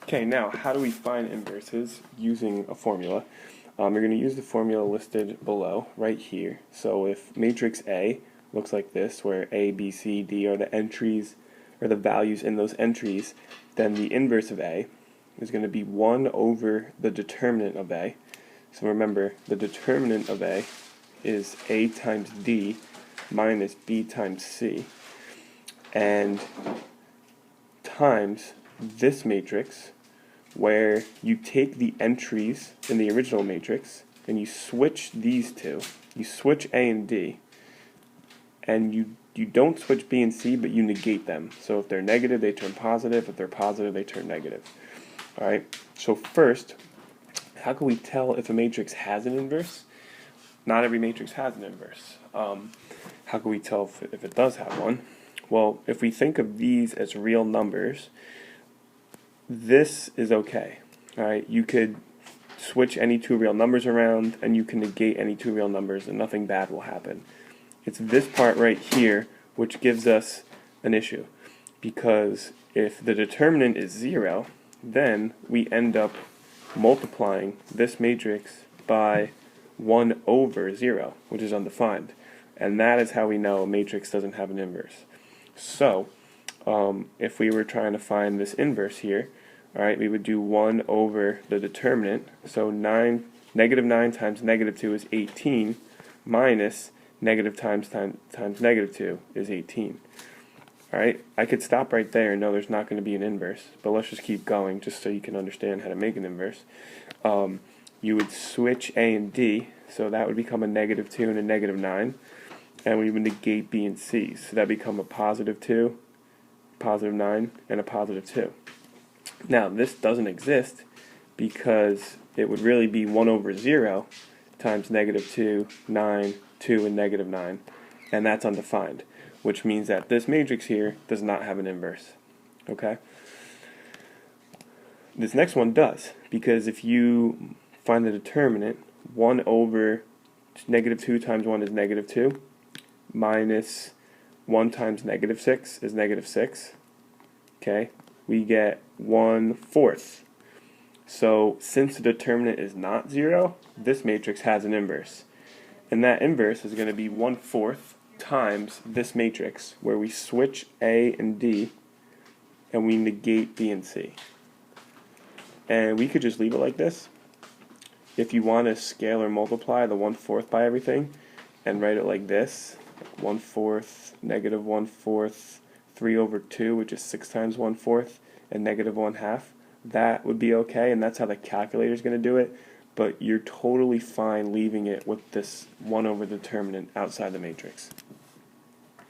Okay, now how do we find inverses using a formula? You're going to use the formula listed below, right here. So if matrix A looks like this, where A, B, C, D are the entries, or the values in those entries, then the inverse of A is going to be 1 over the determinant of A. So remember, the determinant of A is A times D minus B times C, and times this matrix, where you take the entries in the original matrix and you switch these two. You switch A and D, and you don't switch B and C, but you negate them. So if they're negative, they turn positive. If they're positive, they turn negative. Alright, so first, how can we tell if a matrix has an inverse? Not every matrix has an inverse. How can we tell if it does have one? Well, if we think of these as real numbers, this is okay. Alright, you could switch any two real numbers around and you can negate any two real numbers and nothing bad will happen. It's this part right here which gives us an issue, because if the determinant is 0, then we end up multiplying this matrix by 1 over 0, which is undefined, and that is how we know a matrix doesn't have an inverse. So if we were trying to find this inverse here, alright, we would do 1 over the determinant, so negative 9 times negative 2 is 18, minus negative times negative 2 is 18. Alright, I could stop right there and know there's not going to be an inverse, but let's just keep going just so you can understand how to make an inverse. You would switch A and D, so that would become a negative 2 and a negative 9, and we would negate B and C, so that become a positive 2, positive 9, and a positive 2. Now, this doesn't exist because it would really be 1 over 0 times negative 2, 9, 2, and negative 9, and that's undefined, which means that this matrix here does not have an inverse. Okay? This next one does, because if you find the determinant, 1 over negative 2 times 1 is negative 2, minus 1 times negative 6 is negative 6. Okay? We get 1/4. So since the determinant is not 0, this matrix has an inverse. And that inverse is going to be 1/4 times this matrix, where we switch A and D and we negate B and C. And we could just leave it like this. If you want to scale or multiply the 1/4 by everything and write it like this, 1/4, negative 1/4, 3 over 2, which is 6 times 1/4, and negative 1/2, that would be okay, and that's how the calculator is going to do it, but you're totally fine leaving it with this 1 over determinant outside the matrix.